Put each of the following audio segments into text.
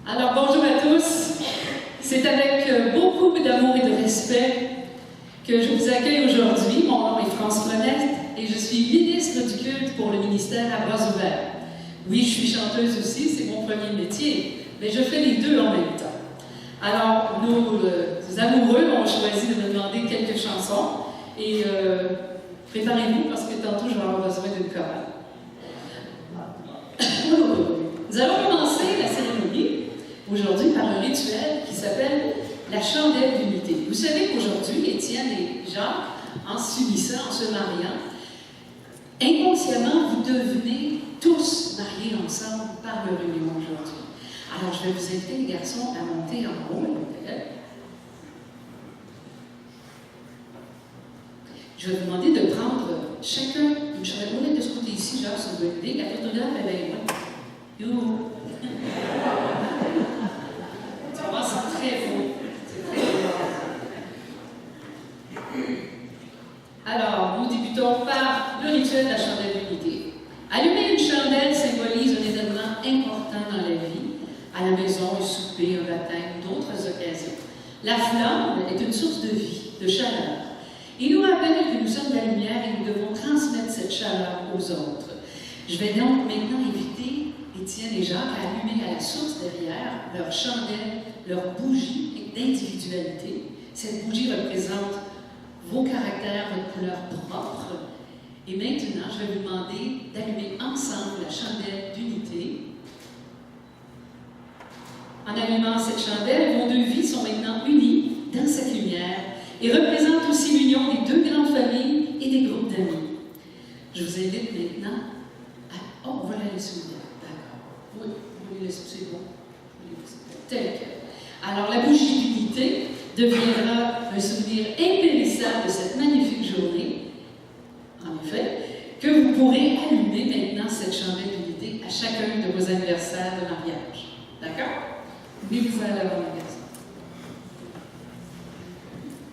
Alors bonjour à tous, c'est avec beaucoup d'amour et de respect que je vous accueille aujourd'hui. Mon nom est France Frenette et je suis ministre du culte pour le ministère à bras ouverts. Oui, je suis chanteuse aussi, c'est mon premier métier, mais je fais les deux en même temps. Alors, nos amoureux ont choisi de me demander quelques chansons et préparez-vous parce que tantôt je vais avoir besoin d'une chorale. Nous allons commencer la cérémonie aujourd'hui par un rituel qui s'appelle la chandelle d'unité. Vous savez qu'aujourd'hui, Étienne et Jacques, en s'unissant, en se mariant, inconsciemment, vous devenez tous mariés ensemble par leur union aujourd'hui. Alors, je vais vous inviter, les garçons, à monter en haut. Je vais vous demander de prendre chacun une chandelle. On est de ce côté ici, Jacques, ça doit aider. La photographe, elle va être là. You. Tu vois, c'est très beau. C'est très beau. Alors, nous débutons par le rituel de la chandelle d'unité. Allumer une chandelle symbolise un événement important dans la vie, à la maison, un souper, un baptême, d'autres occasions. La flamme est une source de vie, de chaleur. Il nous rappelle que nous sommes la lumière et nous devons transmettre cette chaleur aux autres. Je vais donc maintenant inviter Étienne et Jacques à allumer à la source derrière leur chandelle, leur bougie d'individualité. Cette bougie représente vos caractères, votre couleur propre. Et maintenant, je vais vous demander d'allumer ensemble la chandelle d'unité. En allumant cette chandelle, vos deux vies sont maintenant unies dans cette lumière et représentent aussi l'union des deux grandes familles et des groupes d'amis. Je vous invite maintenant à... Oh, on va la laisser ouverte. D'accord. Oui, on va les laisser, c'est bon. Tel quel. Alors, la bougie d'unité deviendra un souvenir impérissable de cette magnifique journée. En effet, que vous pourrez allumer maintenant cette chandelle d'unité à chacun de vos anniversaires de mariage. D'accord? Mais vous allez avoir un garçon.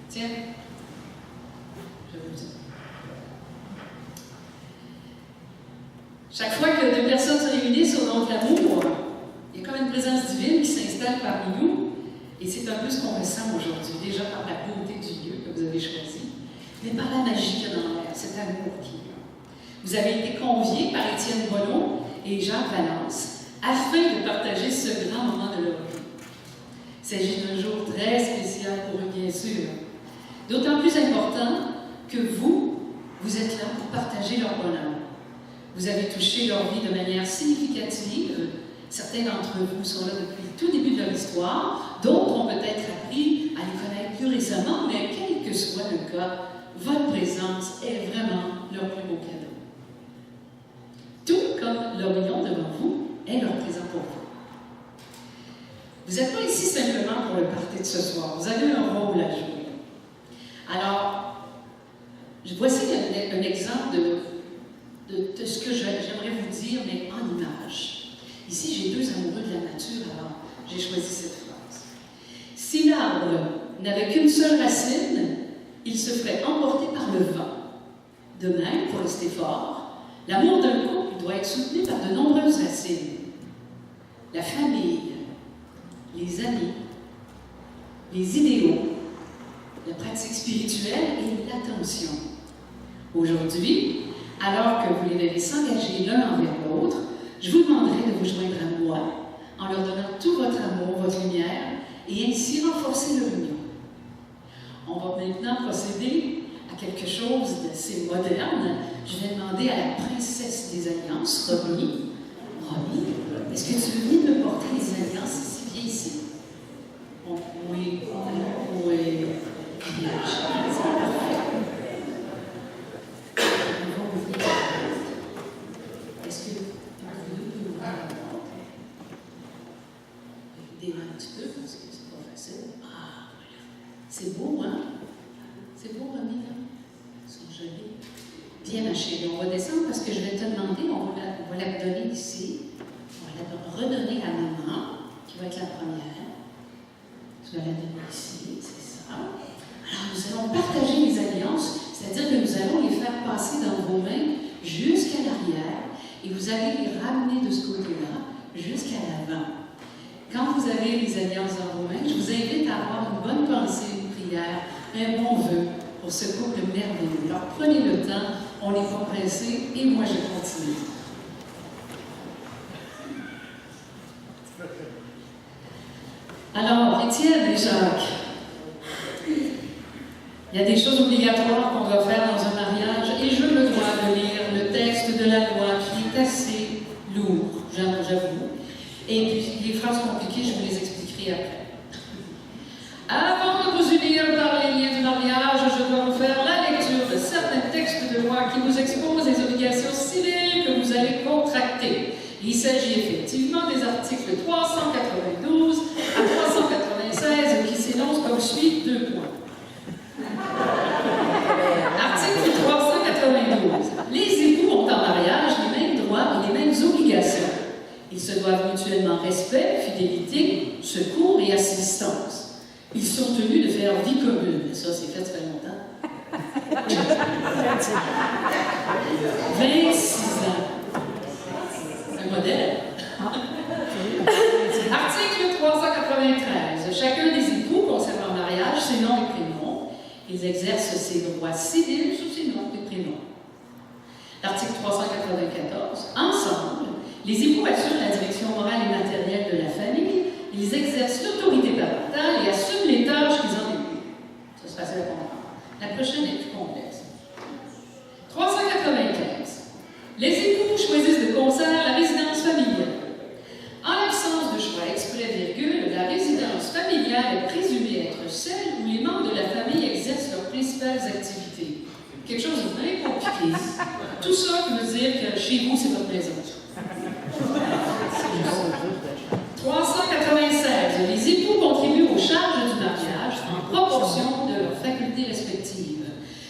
Tiens, je vous dis. Chaque fois que deux personnes se réunissent au nom de l'amour, il y a comme une présence divine qui s'installe parmi nous. Et c'est un peu ce qu'on ressent aujourd'hui, déjà par la beauté du lieu que vous avez choisi, mais par la magie qu'il y a dans l'air, cet amour qui est là. Vous avez été conviés par Étienne Bollon et Jacques Valence afin de partager ce grand moment de leur vie. Il s'agit d'un jour très spécial pour eux, bien sûr. D'autant plus important que vous êtes là pour partager leur bonheur. Vous avez touché leur vie de manière significative. Certains d'entre vous sont là depuis le tout début de leur histoire. D'autres ont peut-être appris à les connaître plus récemment, mais quel que soit le cas, votre présence est vraiment leur plus beau cadeau. Tout comme leur union devant vous est leur présent pour vous. Vous n'êtes pas ici simplement pour le party de ce soir. Vous avez un rôle à jouer. Alors, voici un exemple de ce que j'aimerais vous dire, mais en image. Ici, j'ai deux amoureux de la nature, alors j'ai choisi cette phrase. Si l'arbre n'avait qu'une seule racine, il se ferait emporter par le vent. De même, pour rester fort, l'amour d'un couple doit être soutenu par de nombreuses racines. La famille, les amis, les idéaux, la pratique spirituelle et l'attention. Aujourd'hui, alors que vous les verrez s'engager l'un envers l'autre, je vous demanderai de vous joindre à moi en leur donnant tout votre amour, votre lumière, et ainsi renforcer leur union. On va maintenant procéder à quelque chose d'assez moderne. Je vais demander à la princesse des alliances, Romy. Romy, est-ce que tu veux venir me porter les alliances ici? Viens ici. Oui, oui. Bien, c'est parfait. On va ouvrir la porte. Est-ce que vous pouvez ouvrir la porte? Évidemment un petit peu, parce que c'est pas facile. Ah, voilà. C'est beau, hein? C'est beau, Romy, là? Ils sont jolis. Bien, ma chérie, on va descendre parce que je vais te demander, on va la donner ici. On va la redonner à maman, qui va être la première. Tu vas la donner ici, c'est ça. Alors, nous allons partager les alliances, c'est-à-dire que nous allons les faire passer dans vos mains jusqu'à l'arrière et vous allez les ramener de ce côté-là jusqu'à l'avant. Quand vous avez les alliances dans vos mains, je vous invite à avoir une bonne pensée, une prière, un bon vœu pour ce couple merveilleux. Alors, prenez le temps, on n'est pas pressé et moi, je continue. Alors, Étienne et Jacques, il y a des choses obligatoires qu'on doit faire dans un mariage et je me dois de lire le texte de la loi qui est assez lourd, j'avoue. Et puis, les phrases compliquées, je vous les expliquerai après. Avant de vous unir par les liens du mariage, je dois vous faire la lecture de certains textes de loi qui vous exposent les obligations civiles que vous allez contracter. Il s'agit effectivement des articles 392 à 396 qui s'énoncent comme suit 2 points. Article 392. Les époux ont en mariage les mêmes droits et les mêmes obligations. Ils se doivent mutuellement respect, fidélité, secours et assistance. Ils sont tenus de faire vie commune. Ça, c'est fait, ça fait longtemps. 26 ans. Un modèle. Article 393. Chacun des époux conserve en mariage ses noms et prénoms. Ils exercent ses droits civils sous ses noms et prénoms. L'article 394. Ensemble, les époux assurent la direction morale et matérielle de la famille. Ils exercent l'autorité parentale et assument les tâches qu'ils en découlent. Ça se passe à comprendre. La prochaine est plus complexe. 395. Les époux choisissent de concert la résidence familiale. En l'absence de choix exprès, virgule, la résidence familiale est présumée être celle où les membres de la famille exercent leurs principales activités. Quelque chose de bien compliqué. Tout ça qui veut dire que chez vous, c'est votre maison. 396. Les époux contribuent aux charges du mariage en proportion de leurs facultés respectives.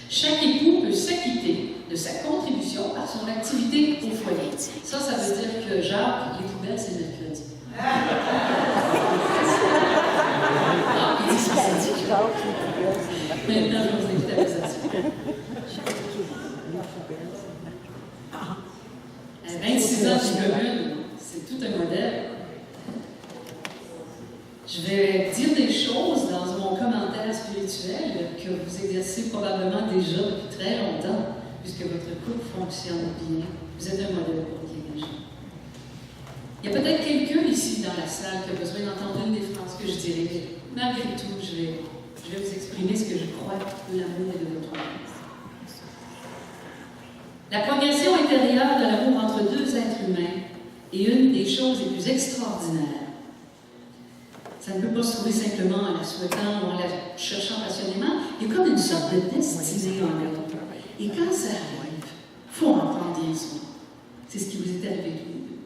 Chaque époux peut s'acquitter de sa contribution par son activité au foyer. Ça veut dire que Jacques, les poubelles, c'est mercredi. Il dit ça. Maintenant, je vous invite à les assurer. exercez probablement déjà depuis très longtemps, puisque votre couple fonctionne bien. Vous êtes un modèle pour diriger. Il y a peut-être quelqu'un ici dans la salle qui a besoin d'entendre une des phrases que je dirais, mais malgré tout, je vais vous exprimer ce que je crois de l'amour et de votre Église. La progression intérieure de l'amour entre deux êtres humains est une des choses les plus extraordinaires. Ça ne peut pas se trouver simplement en la souhaitant ou en la cherchant passionnément. Il y a comme une sorte de destinée en l'autre. Et quand ça arrive, il faut en prendre bien soin. C'est ce qui vous est arrivé tous les deux.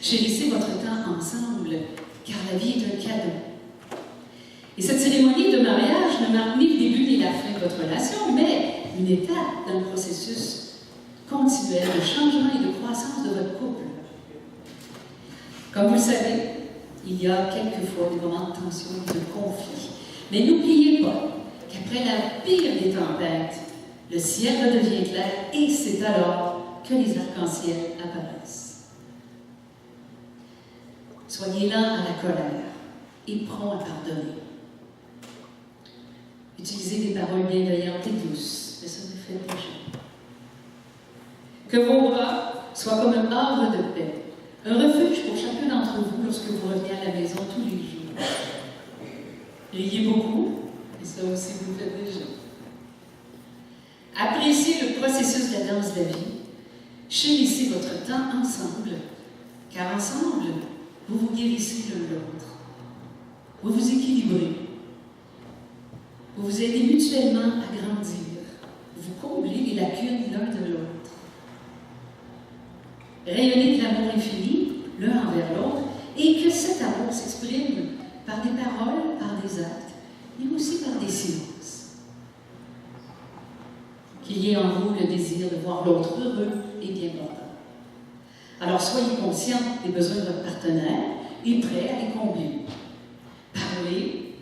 Chérissez votre temps ensemble, car la vie est un cadeau. Et cette cérémonie de mariage ne marque ni le début ni la fin de votre relation, mais une étape dans le processus continuel de changement et de croissance de votre couple. Comme vous le savez, il y a quelquefois des moments de tension et de conflit. Mais n'oubliez pas qu'après la pire des tempêtes, le ciel redevient clair et c'est alors que les arcs-en-ciel apparaissent. Soyez lents à la colère et prompts à pardonner. Utilisez des paroles bienveillantes et douces, mais ça vous fait déjà. Que vos bras soient comme un havre de paix, un refuge pour chacun d'entre vous lorsque vous revenez à la maison tous les jours. Riez beaucoup, et ça aussi vous le faites déjà. Appréciez le processus de la danse de la vie. Chérissez votre temps ensemble, car ensemble, vous vous guérissez l'un l'autre. Vous vous équilibrez. Vous vous aidez mutuellement à grandir. Vous comblez les lacunes l'un de l'autre. Rayonnez de l'amour infini l'un envers l'autre et que cet amour s'exprime par des paroles, par des actes, mais aussi par des silences. Qu'il y ait en vous le désir de voir l'autre heureux et bien portant. Alors soyez conscients des besoins de votre partenaire et prêts à les combler. Parlez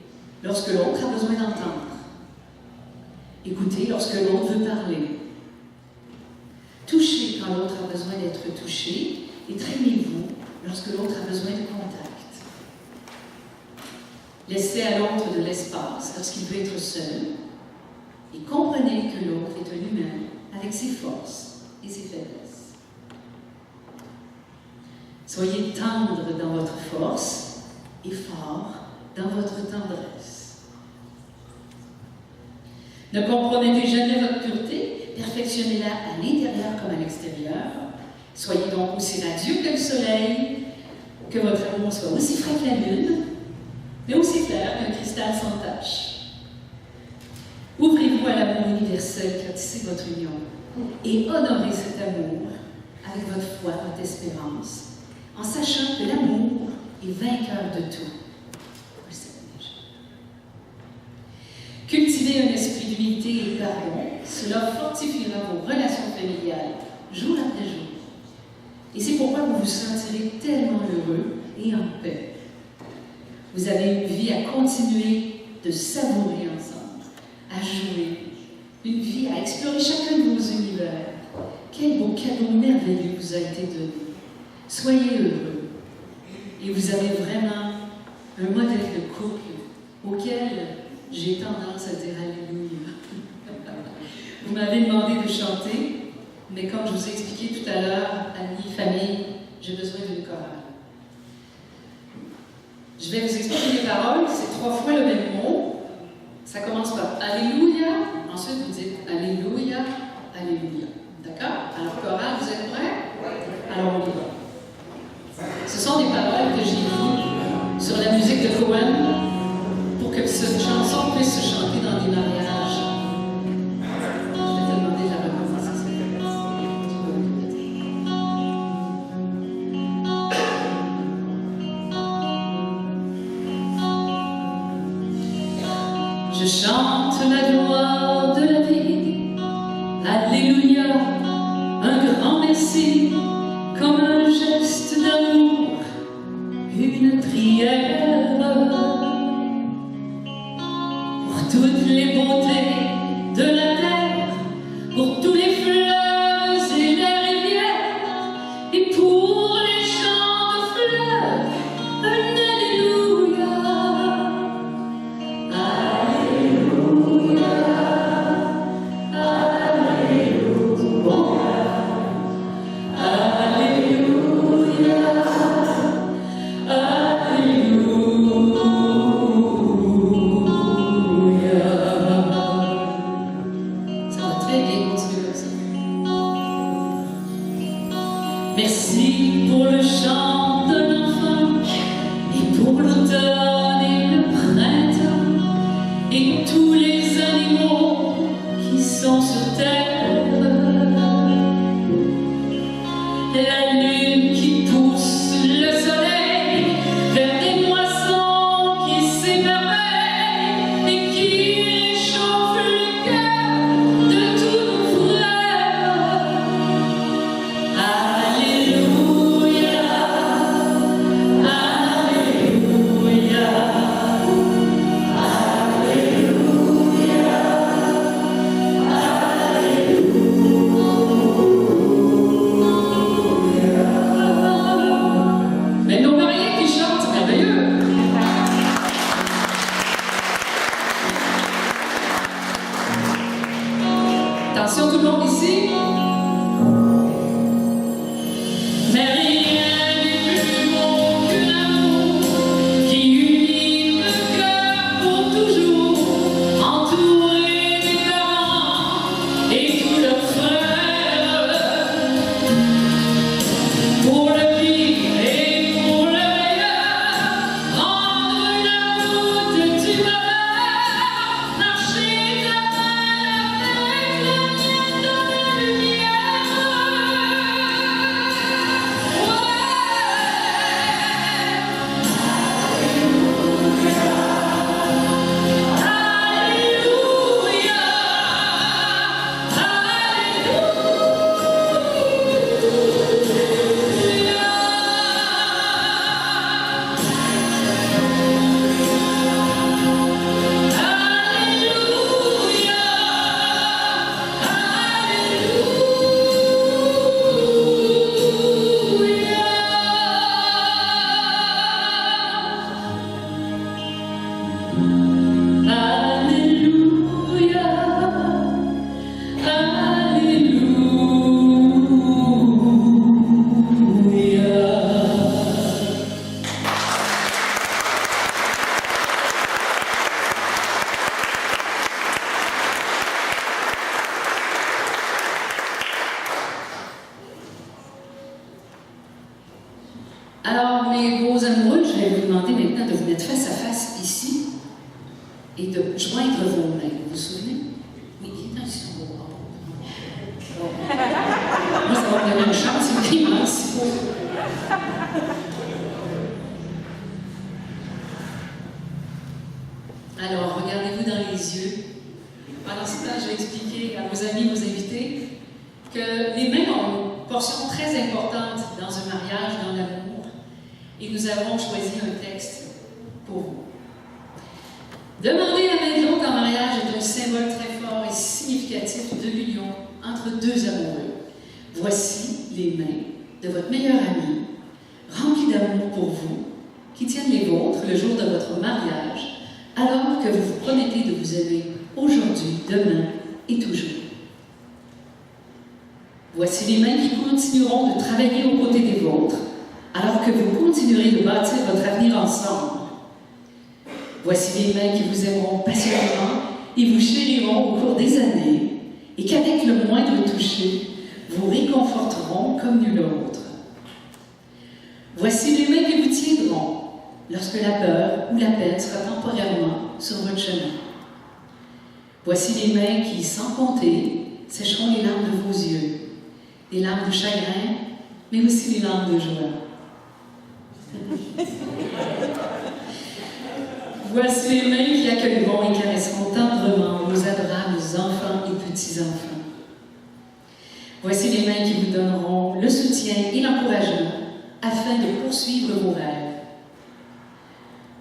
lorsque l'autre a besoin d'entendre. Écoutez lorsque l'autre veut parler. Touchez quand l'autre a besoin d'être touché et traînez-vous lorsque l'autre a besoin de contact. Laissez à l'autre de l'espace lorsqu'il veut être seul et comprenez que l'autre est un humain avec ses forces et ses faiblesses. Soyez tendre dans votre force et fort dans votre tendresse. Ne compromettez jamais votre pureté, perfectionnez-la à l'intérieur comme à l'extérieur. Soyez donc aussi radieux que le soleil, que votre amour soit aussi frais que la lune, mais aussi clair qu'un cristal sans tache. Ouvrez-vous à l'amour universel qui a tissé votre union et honorez cet amour avec votre foi, votre espérance, en sachant que l'amour est vainqueur de tout. Vous le savez déjà. Cultivez un esprit d'unité et de pardon. Cela fortifiera vos relations familiales jour après jour. Et c'est pourquoi vous vous sentirez tellement heureux et en paix. Vous avez une vie à continuer de savourer ensemble, à jouer, une vie à explorer chacun de vos univers. Quel beau cadeau merveilleux vous a été donné. Soyez heureux. Et vous avez vraiment un modèle de couple auquel j'ai tendance à dire Alléluia. Vous m'avez demandé de chanter, mais comme je vous ai expliqué tout à l'heure, amis, famille, j'ai besoin d'une chorale. Je vais vous expliquer les paroles, c'est 3 fois le même mot. Ça commence par Alléluia, ensuite vous dites Alléluia, Alléluia. D'accord? Alors, chorale, vous êtes prêts? Alors, on y va. Ce sont des paroles que j'ai mises sur la musique de Cohen pour que cette chanson puisse se chanter dans des mariages. Je vais te demander de la recommencer, s'il te plaît. Je chante la gloire de la vie, Alléluia, un grand merci, comme un geste d'amour, une prière, pour toutes les beautés de la terre, pour tous les fleuves et les rivières, et pour les champs de fleurs, un Alléluia. Alléluia. Très bien, continuez comme ça. Merci pour le chant d'un enfant et pour l'automne et le printemps et tous les animaux qui sont sur terre. La lune qui pousse le soleil vers des moissons qui s'émerveillent et qui réchauffent le cœur de tous nos frères. Alléluia, Alléluia, mais nos mariés qui chantent, c'est merveilleux. Attention tout le monde ici. Mais rien n'est plus beau que l'amour qui unit le cœur pour toujours, entouré des parents et tous leurs frères. Pour le pire et pour le meilleur, rendre la route du bonheur, marcher de main avec la mienne dans la lumière. Alléluia, Alors, mes beaux amoureux, je vais vous demander maintenant de vous mettre face à face ici et de joindre vos mains. Vous vous souvenez? Oui, attention. Bon. Moi, ça va me donner une chance, c'est immense. Alors, regardez-vous dans les yeux. Pendant ce temps, je vais expliquer à vos amis, vos invités, que les mains ont une portion très importante dans un mariage, dans l'amour. Et nous avons choisi un texte pour vous. Demander la main de l'autre en mariage est un symbole très fort et significatif de l'union entre deux amoureux. Voici les mains de votre meilleur ami, remplis d'amour pour vous, qui tiennent les vôtres le jour de votre mariage, alors que vous vous promettez de vous aimer aujourd'hui, demain et toujours. Voici les mains qui continueront de travailler aux côtés des vôtres, alors que vous continuerez de bâtir votre avenir ensemble. Voici les mains qui vous aimeront passionnément et vous chériront au cours des années, et qu'avec le moindre toucher, vous réconforteront comme nul autre. Voici les mains qui vous tiendront lorsque la peur ou la peine sera temporairement sur votre chemin. Voici les mains qui, sans compter, sécheront les larmes de vos yeux, les larmes de chagrin, mais aussi les larmes de joie. Voici les mains qui accueilleront et caresseront tendrement vos adorables enfants et petits-enfants. Voici les mains qui vous donneront le soutien et l'encouragement afin de poursuivre vos rêves.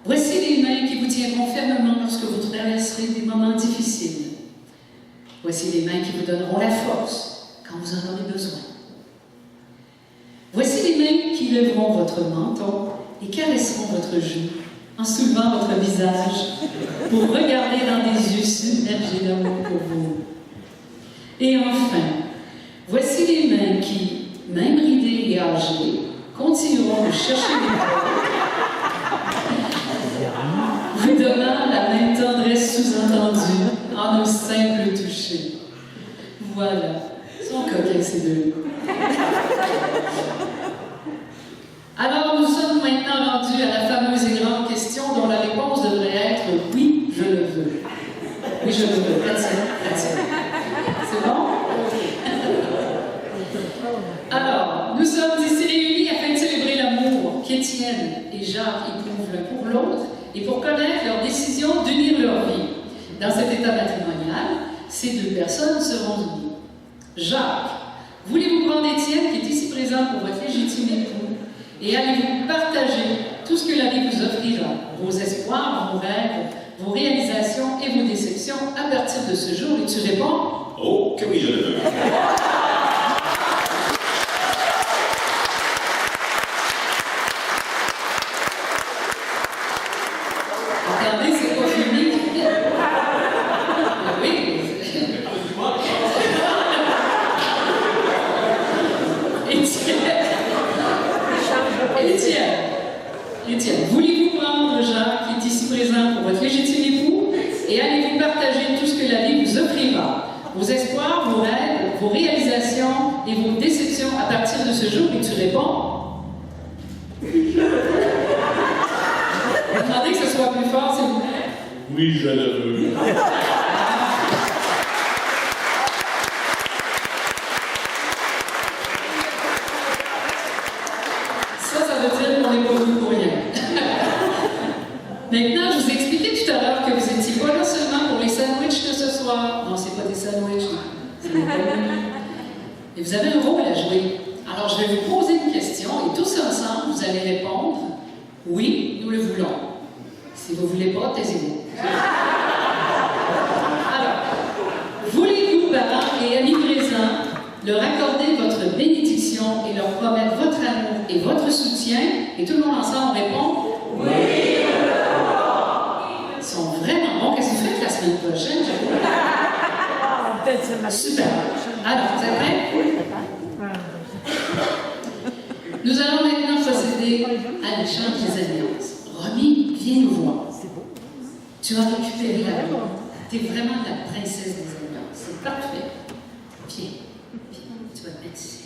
Voici les mains qui vous tiendront fermement lorsque vous traverserez des moments difficiles. Voici les mains qui vous donneront la force quand vous en aurez besoin. Voici les mains qui lèveront votre menton et caresseront votre joue en soulevant votre visage pour regarder dans des yeux submergés d'amour pour vous. Et enfin, voici les mains qui, même ridées et âgées, continueront de chercher les corps, vous donnant la même tendresse sous-entendue en un simple toucher. Voilà, ils sont coquins ces deux. Alors, nous sommes maintenant rendus à la fameuse et grande question dont la réponse devrait être « Oui, je le veux ». Oui, je le veux. That's it. C'est bon? Alors, nous sommes ici réunis afin de célébrer l'amour qu'Étienne et Jacques éprouvent l'un pour l'autre et pour connaître leur décision d'unir leur vie. Dans cet état matrimonial, ces deux personnes seront unies. Jacques, voulez-vous prendre Étienne qui est ici présent pour votre légitime époux et allez-vous partager tout ce que la vie vous offrira, vos espoirs, vos rêves, vos réalisations et vos déceptions à partir de ce jour? Et tu réponds? Oh, que oui, je le veux. Regardez, c'est pas fini. Oui. Étienne, voulez-vous prendre Jacques qui est ici présent pour votre légitime époux et allez-vous partager tout ce que la vie vous offrira, vos espoirs, vos rêves, vos réalisations et vos déceptions à partir de ce jour? Et tu réponds? Attendez que ce soit plus fort, s'il vous plaît. Oui, je le veux. Ça veut dire qu'on n'est pas venu pour rien. Maintenant, je vous ai expliqué tout à l'heure que vous étiez pas là seulement pour les sandwichs de ce soir. Non, c'est pas des sandwichs, c'est des bonbons. Et vous avez un rôle à jouer. Alors, je vais vous poser une question et tous ensemble, vous allez répondre « Oui, nous le voulons ». Si vous ne voulez pas, taisez-vous. Alors, voulez-vous, parents et amis présents, leur accorder votre bénédiction et leur promettre votre amour et votre soutien? Et tout le monde ensemble répond « Oui! » Ils sont vraiment bons. Qu'est-ce que vous faites la semaine prochaine? Super. Alors, vous êtes prêts? Nous allons maintenant procéder à l'échange des alliances. Romy, viens nous voir. Tu as récupéré la vie. Tu es vraiment la princesse des alliances. C'est parfait. Viens. Tu vas te mettre ici.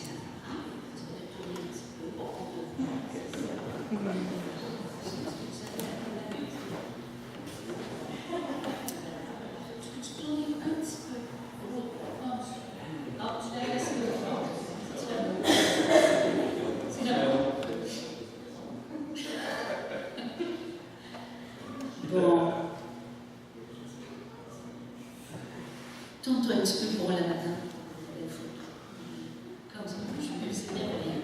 Bon. Tourne-toi un petit peu pour la madame. Comme ça, c'est merveilleux.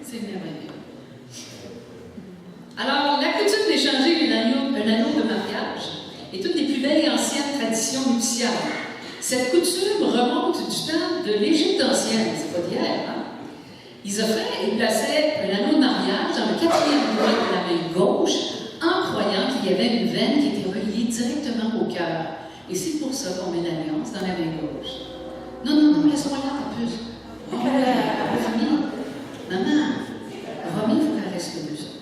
C'est merveilleux. Alors, la coutume d'échanger un anneau de mariage est une des plus belles et anciennes traditions nuptiales. Cette coutume remonte du temps de l'Égypte ancienne, c'est pas d'hier, hein? Ils offraient et plaçaient un anneau de mariage dans le quatrième doigt de la main gauche en croyant qu'il y avait une veine qui était reliée directement au cœur. Et c'est pour ça qu'on met l'alliance dans la main gauche. Non, laisse-moi là un peu. Oh, Romy, maman, Romy, il faut qu'elle reste le buste.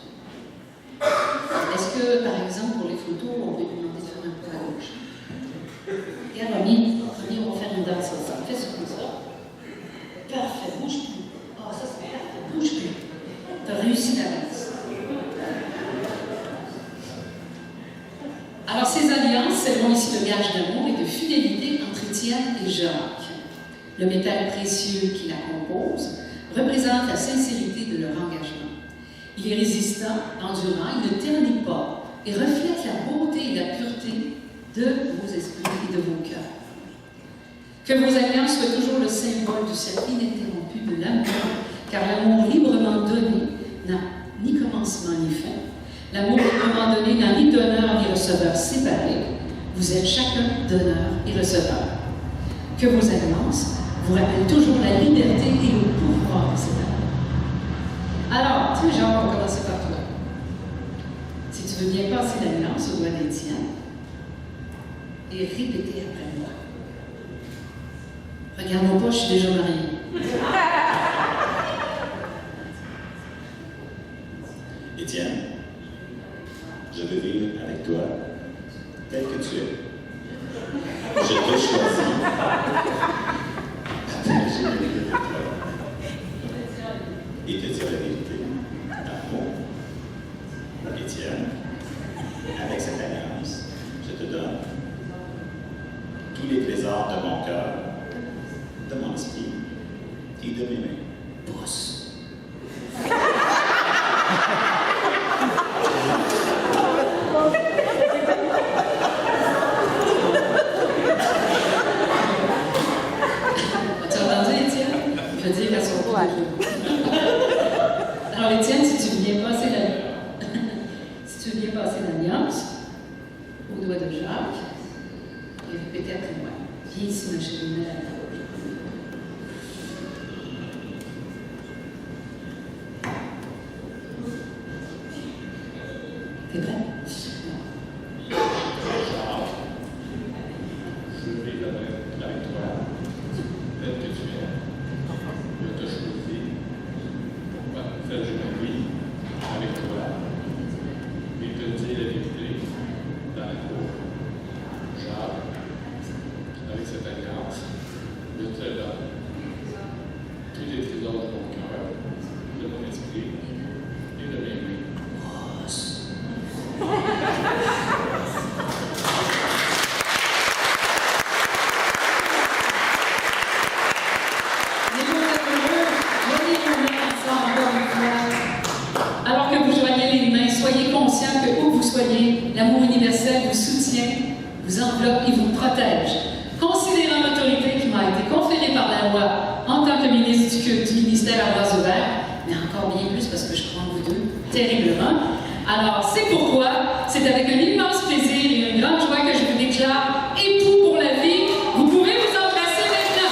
Est-ce que, par exemple, pour les photos, on peut lui demander de faire un peu à gauche? Regarde, Romy, on va faire une danse ensemble. Fais ça comme ça. Parfait, bouge plus. Oh, ça c'est parfait, bouge plus. T'as réussi la danse. Alors, ces alliances seront ici le gage d'amour et de fidélité entre Étienne et Jacques. Le métal précieux qui la compose représente la sincérité de leur engagement. Il est résistant, endurant, il ne ternit pas et reflète la beauté et la pureté de vos esprits et de vos cœurs. Que vos alliances soient toujours le symbole du cercle ininterrompu de l'amour, car l'amour librement donné n'a ni commencement ni fin. L'amour librement donné n'a ni donneur ni receveur séparés. Vous êtes chacun donneur et receveur. Que vos alliances vous rappellent toujours la liberté et le pouvoir de séparer. Alors, tu sais, Jean, on va commencer par toi. Si tu veux bien passer l'alliance au doigt d'Étienne et répéter après moi. Regarde-moi pas, je suis déjà mariée. Étienne, je veux vivre avec toi tel que tu es. Je te choisis de mes mains. Pousse. As-tu entendu, Étienne? Je veux dire à son tour. Alors, Étienne, si tu viens passer l'alliance au doigt de Jacques, et répétez après moi. Viens ici, ma chérie, mets la table. T'es prêt? Je vais avec toi, tel que tu es. Je te choisis pour partager ma vie avec toi et te dire la vérité dans la cour. Jacques, avec cette alliance, je te donne tous les trésors de mon cœur, de mon esprit et de mes mains. Alors que vous joignez les mains, soyez conscients que où vous soyez, l'amour universel vous soutient, vous enveloppe et vous protège. Considérant l'autorité qui m'a été conférée par la loi en tant que ministre du ministère à bras ouverts, mais encore bien plus parce que je crois en vous deux, terriblement. Alors, c'est pourquoi c'est avec un immense plaisir et une grande joie que je vous déclare époux pour la vie. Vous pouvez vous embrasser maintenant.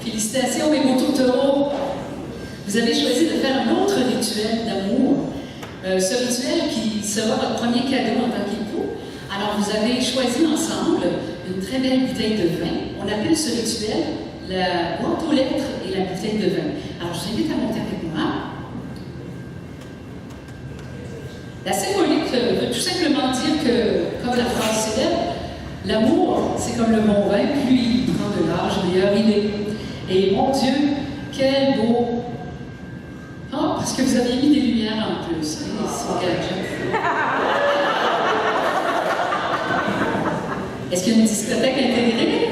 Félicitations, mes beaux tourtereaux. Vous avez choisi de faire un autre rituel d'amour. Ce rituel qui sera votre premier cadeau en tant qu'époux. Alors, vous avez choisi ensemble une très belle bouteille de vin. On appelle ce rituel la boîte aux lettres et la bouteille de vin. Alors, je vous invite à monter avec moi. La symbolique veut tout simplement dire que, comme la phrase célèbre, l'amour, c'est comme le bon vin, plus il prend de l'âge, meilleur il est. Et mon Dieu, quel beau... Oh, parce que vous aviez mis des lumières en plus. C'est gadget. Est-ce qu'il y a une discothèque intégrée?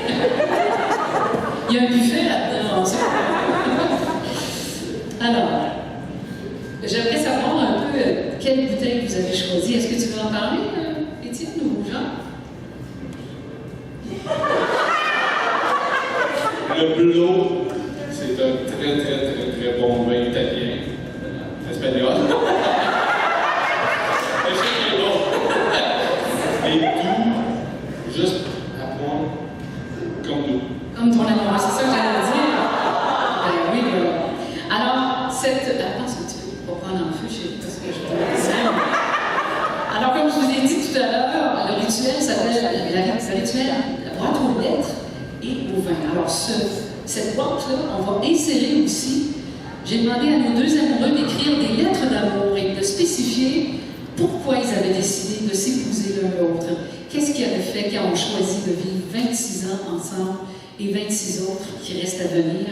Il y a un buffet là-dedans, on sait pas. Alors, j'aimerais savoir un peu quelle bouteille vous avez choisie. Est-ce que tu veux en parler, Étienne, ou Jean? Le Blot, c'est un très bon vin italien, espagnol. Et c'est bon. Et tout, juste à prendre comme nous. Comme ton amour, c'est ça que j'allais dire. Ben oui, voilà. Alors, attends, un petit peu, pour prendre en feu, chérie, parce que je te le dis. Alors, comme je vous ai dit tout à l'heure, le rituel s'appelle la boîte aux lettres et au vin. Alors, cette boîte-là, on va insérer aussi, j'ai demandé à nos deux amoureux d'écrire des lettres d'amour et de spécifier pourquoi ils avaient décidé de s'épouser l'un l'autre. Qu'est-ce qui avait fait qu'ils ont choisi de vivre 26 ans ensemble et 26 autres qui restent à venir.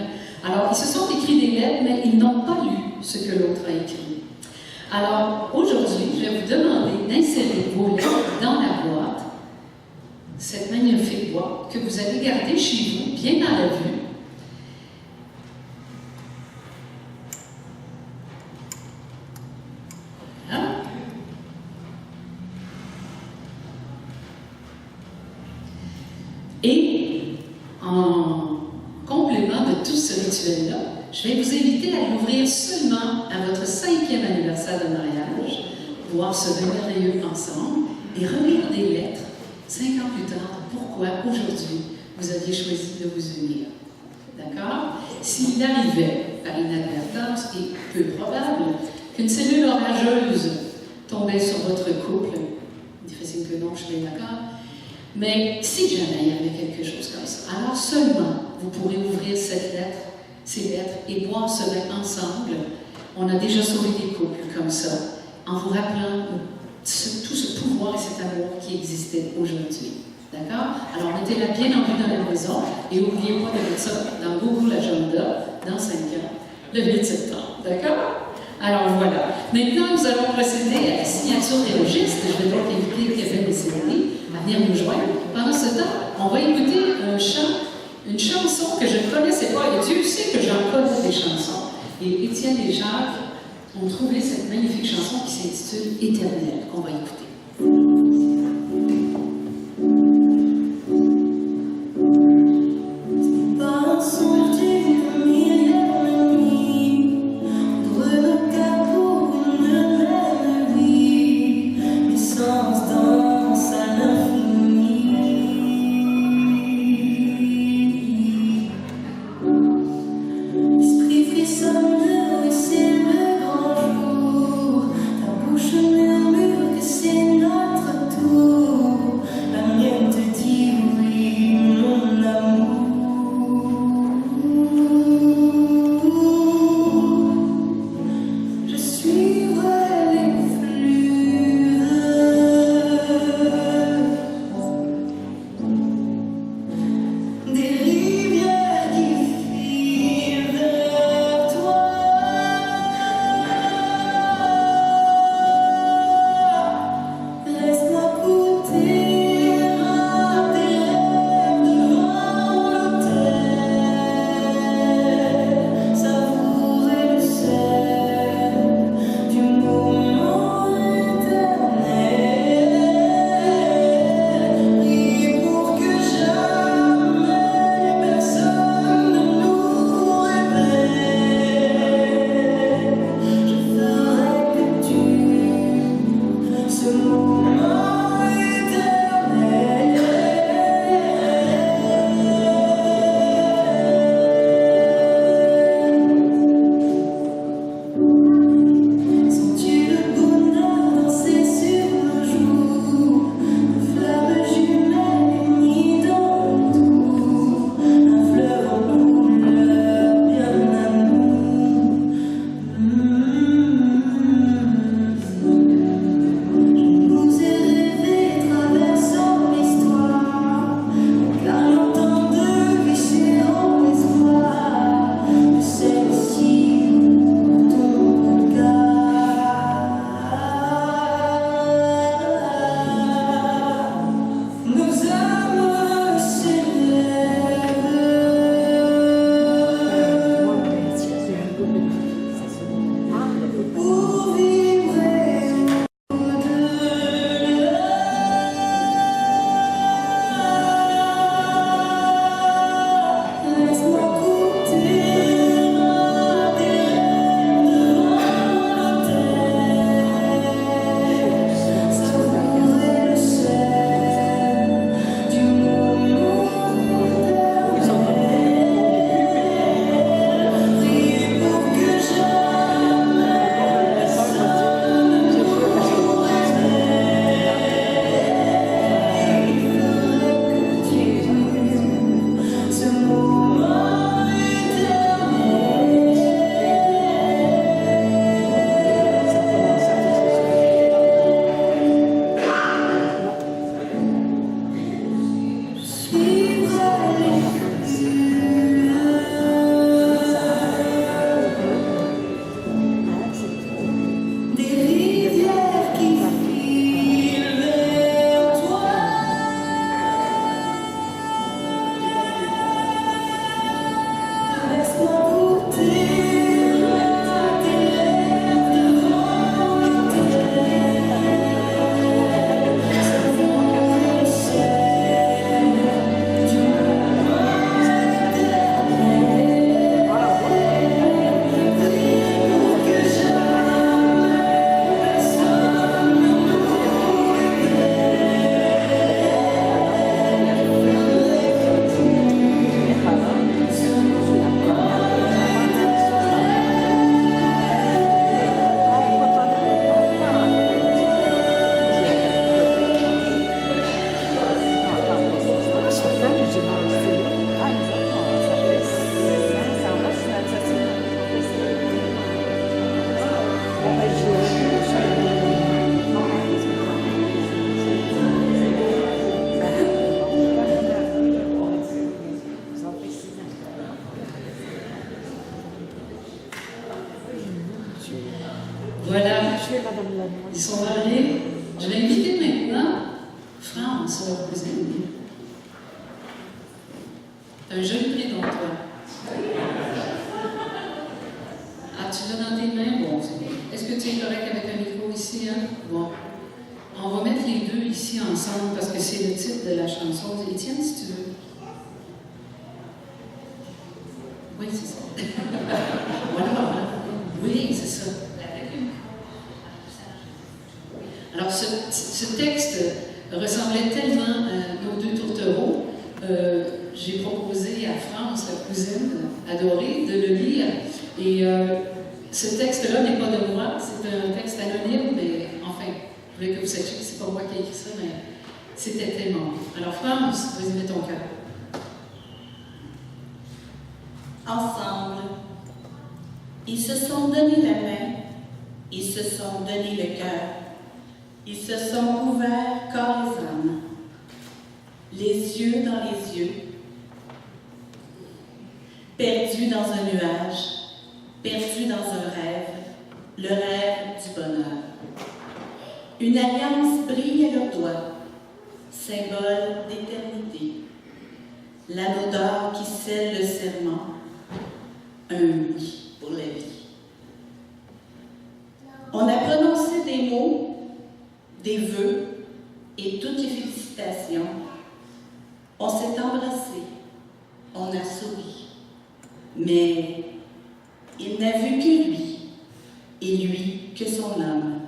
Alors, ils se sont écrits des lettres, mais ils n'ont pas lu ce que l'autre a écrit. Alors, aujourd'hui, je vais vous demander d'insérer vos lettres dans la boîte, cette magnifique boîte que vous allez garder chez vous, bien à la vue. Voilà. Et en complément de tout ce rituel-là, je vais vous inviter à l'ouvrir seulement à votre 5e anniversaire de mariage, voir ce vin merveilleux ensemble et relire des lettres 5 ans plus tard, pourquoi aujourd'hui vous aviez choisi de vous unir. D'accord? S'il arrivait, par inadvertance et peu probable, qu'une cellule orageuse tombait sur votre couple, difficile que non, je suis bien d'accord, mais si jamais il y avait quelque chose comme ça, alors seulement vous pourrez ouvrir ces lettres et boire ce vin ensemble. On a déjà sauvé des couples comme ça. en vous rappelant tout ce pouvoir et cet amour qui existait aujourd'hui. D'accord? Alors, mettez-la bien en vue dans la maison et n'oubliez pas de mettre ça dans Google Agenda dans 5 ans, le 8 septembre. D'accord? Alors, voilà. Maintenant, nous allons procéder à la signature des registres. Je vais donc inviter Kevin et Sylvie à venir nous joindre. Pendant ce temps, on va écouter une chanson que je ne connaissais pas. Et Dieu sait que j'en connais des chansons. Et Étienne et Jacques ont trouvé cette magnifique chanson qui s'intitule Éternel, qu'on va écouter. Voilà, ils sont mariés. Je vais inviter maintenant France, leur cousine. T'as un joli prénom, toi. Ah, tu l'as dans tes mains? Bon, c'est bien. Est-ce que tu es correct avec un micro ici, hein? Bon. On va mettre les deux ici ensemble parce que c'est le titre de la chanson. Étienne, si tu veux. Oui, c'est ça. Voilà. Oui, c'est ça. Alors, ce texte ressemblait tellement à nos deux tourtereaux. J'ai proposé à France, la cousine adorée, de le lire. Et ce texte-là n'est pas de moi, c'est un texte anonyme, mais enfin, je voulais que vous sachiez que c'est pas moi qui ai écrit ça, mais c'était tellement. Alors, France, vas-y, mets ton cœur. Ensemble, ils se sont donné la main, ils se sont donné le cœur, ils se sont ouverts corps et âme, les yeux dans les yeux, perdus dans un nuage, perdus dans un rêve, le rêve du bonheur. Une alliance brille à leurs doigts, symbole d'éternité, l'anneau d'or qui scelle le serment, un oui pour la vie. On a prononcé des mots, des vœux et toutes les félicitations. On s'est embrassé, on a souri. Mais il n'a vu que lui, et lui que son âme,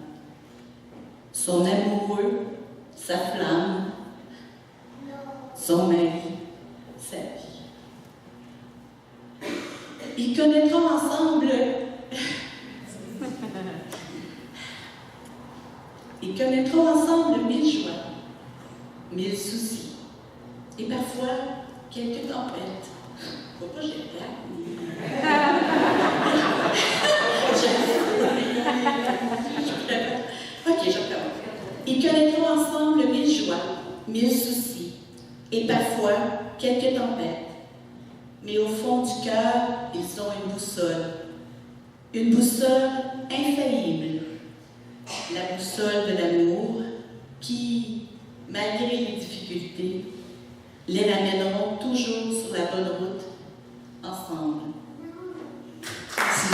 son amoureux, sa flamme, son mari, sa vie. Ils connaîtront ensemble mille joies, mille soucis, et parfois quelques tempêtes. Faut pas que je Ok, je recommence. Ils connaîtront ensemble mille joies, mille soucis, et parfois quelques tempêtes. Mais au fond du cœur, ils ont une boussole infaillible, la boussole de l'amour qui, malgré les difficultés, les ramèneront toujours sur la bonne route, ensemble. Merci.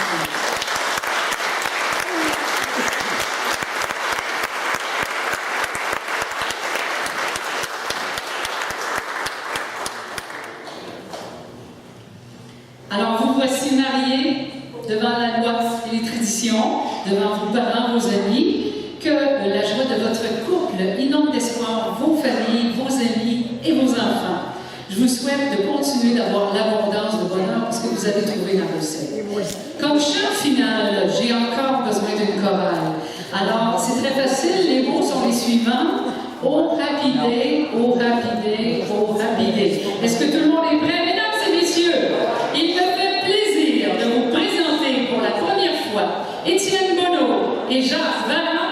Alors, vous voici mariés devant la loi et les traditions, devant vos parents, vos amis, que la joie de votre couple inonde d'espoir vos familles, vos amis et vos enfants. Je vous souhaite de continuer d'avoir l'abondance de bonheur parce que vous avez trouvé la recette. Comme chant final, j'ai encore besoin d'une chorale. Alors, c'est très facile, les mots sont les suivants. Oh happy day, oh happy day, oh happy day. Est-ce que tout le monde est prêt, mesdames et messieurs? Il me fait plaisir de vous présenter pour la première fois Étienne Bonneau et Jacques Vallant.